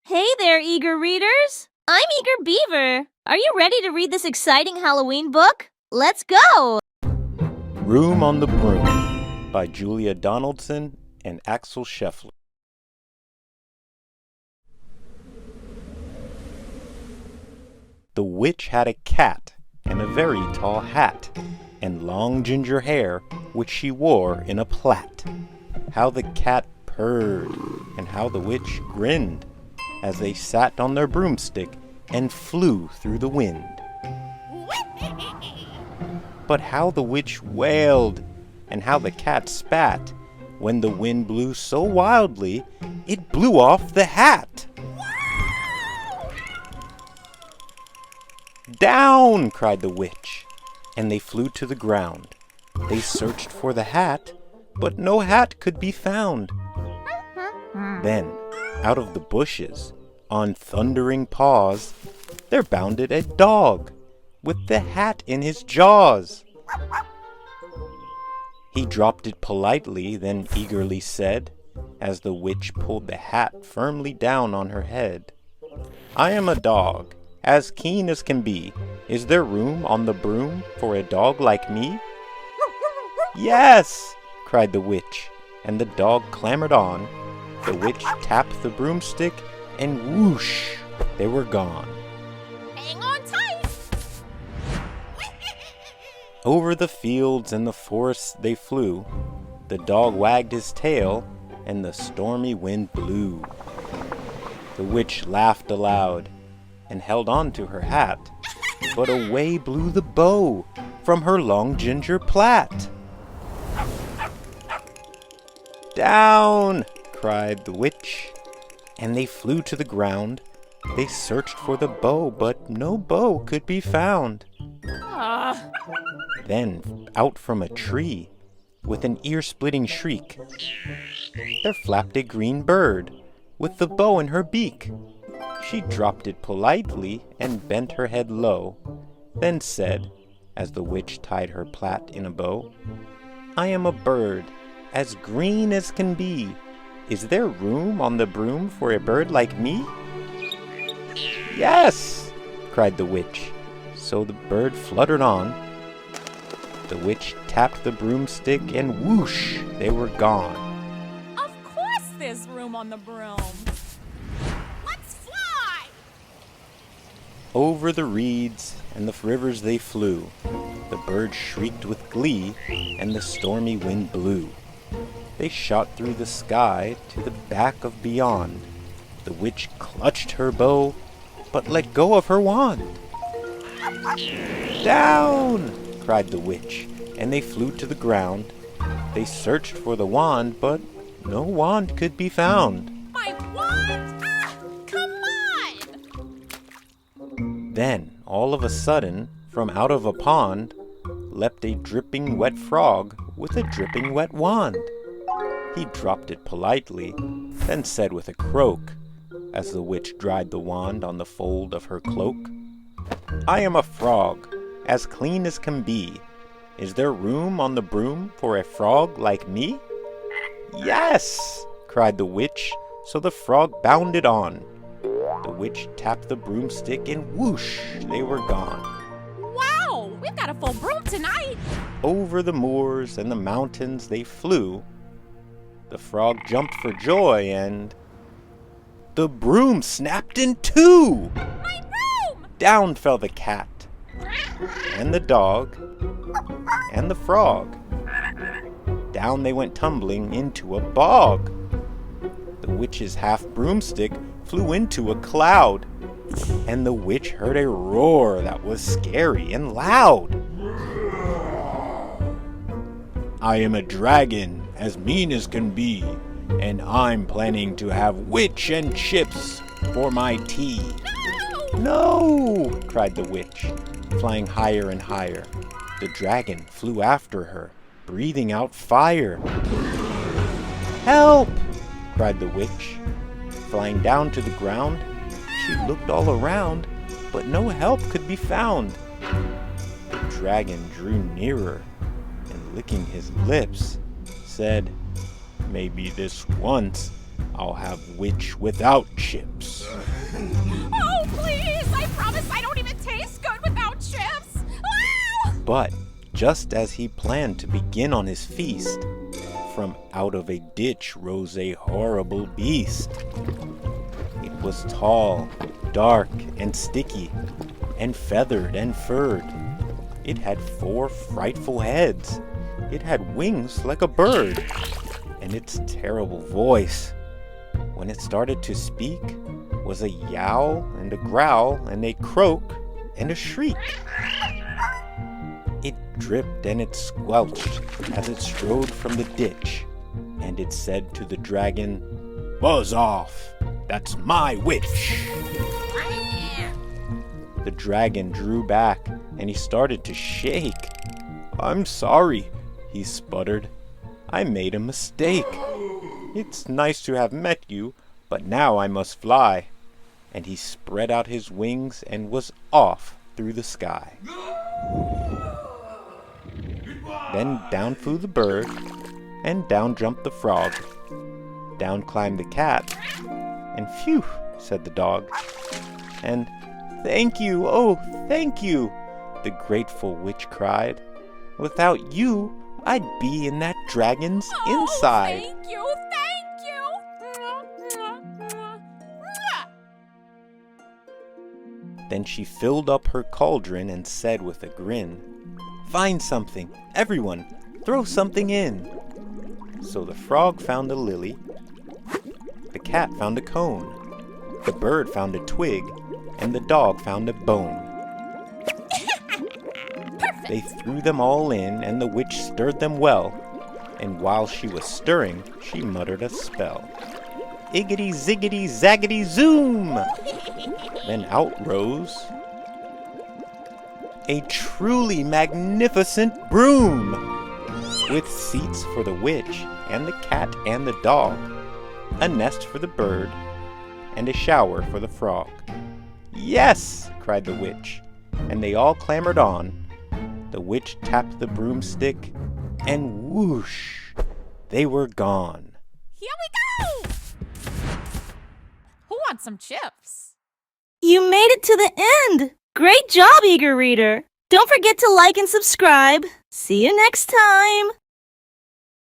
Hey there, eager readers! I'm Eager Beaver. Are you ready to read this exciting Halloween book? Let's go! Room on the Broom by Julia Donaldson and Axel Scheffler. The witch had a cat and a very tall hat, and long ginger hair which she wore in a plait. How the cat purred, and how the witch grinned, as they sat on their broomstick and flew through the wind. But how the witch wailed, and how the cat spat, when the wind blew so wildly, it blew off the hat. "Down!" cried the witch, and they flew to the ground. They searched for the hat, but no hat could be found. Then, out of the bushes, on thundering paws, there bounded a dog, with the hat in his jaws. He dropped it politely, then eagerly said, as the witch pulled the hat firmly down on her head, "I am a dog, as keen as can be. Is there room on the broom for a dog like me?" "Yes!" cried the witch, and the dog clambered on. The witch tapped the broomstick, and whoosh, they were gone. Hang on tight! Over the fields and the forests they flew. The dog wagged his tail, and the stormy wind blew. The witch laughed aloud, and held on to her hat, but away blew the bow from her long ginger plait. "Down!" cried the witch, and they flew to the ground. They searched for the bow, but no bow could be found. Then, out from a tree, with an ear-splitting shriek, there flapped a green bird, with the bow in her beak. She dropped it politely and bent her head low, then said, as the witch tied her plait in a bow, "I am a bird, as green as can be. Is there room on the broom for a bird like me?" "Yes!" cried the witch. So the bird fluttered on. The witch tapped the broomstick, and whoosh, they were gone. Of course there's room on the broom. Let's fly! Over the reeds and the rivers they flew. The birds shrieked with glee, and the stormy wind blew. They shot through the sky to the back of beyond. The witch clutched her bow, but let go of her wand. "Down!" cried the witch, and they flew to the ground. They searched for the wand, but no wand could be found. My wand? Come on! Then, all of a sudden, from out of a pond, leapt a dripping wet frog with a dripping wet wand. He dropped it politely, then said with a croak, as the witch dried the wand on the fold of her cloak, "I am a frog, as clean as can be. Is there room on the broom for a frog like me?" "Yes!" cried the witch, so the frog bounded on. The witch tapped the broomstick, and whoosh, they were gone. Wow, we've got a full broom tonight. Over the moors and the mountains they flew. The frog jumped for joy, and the broom snapped in two. My broom! Down fell the cat, and the dog, and the frog. Down they went tumbling into a bog. The witch's half broomstick flew into a cloud, and the witch heard a roar that was scary and loud. "I am a dragon, as mean as can be, and I'm planning to have witch and chips for my tea." "No!" cried the witch, flying higher and higher. The dragon flew after her, breathing out fire. "Help!" cried the witch. Flying down to the ground, she looked all around, but no help could be found. The dragon drew nearer, and licking his lips, said, "Maybe this once I'll have witch without chips." Oh, please! I promise I don't even taste good without chips! Ah! But just as he planned to begin on his feast, from out of a ditch rose a horrible beast. It was tall, dark, and sticky, and feathered and furred. It had 4 frightful heads. It had wings like a bird, and its terrible voice, when it started to speak, was a yowl and a growl and a croak and a shriek. It dripped and it squelched as it strode from the ditch, and it said to the dragon, "Buzz off! That's my witch!" The dragon drew back and he started to shake. "I'm sorry," he sputtered. "I made a mistake. It's nice to have met you, but now I must fly." And he spread out his wings and was off through the sky. Then down flew the bird, and down jumped the frog. Down climbed the cat, and phew, said the dog. And "Thank you, oh, thank you," the grateful witch cried. "Without you, I'd be in that dragon's inside." Thank you, thank you! Then she filled up her cauldron and said with a grin, "Find something, everyone, throw something in." So the frog found a lily, the cat found a cone, the bird found a twig, and the dog found a bone. They threw them all in, and the witch stirred them well, and while she was stirring, she muttered a spell. "Iggity ziggity zaggity zoom!" Then out rose a truly magnificent broom, with seats for the witch and the cat and the dog, a nest for the bird, and a shower for the frog. "Yes!" cried the witch, and they all clambered on. The witch tapped the broomstick, and whoosh, they were gone. Here we go! Who wants some chips? You made it to the end! Great job, eager reader! Don't forget to like and subscribe. See you next time!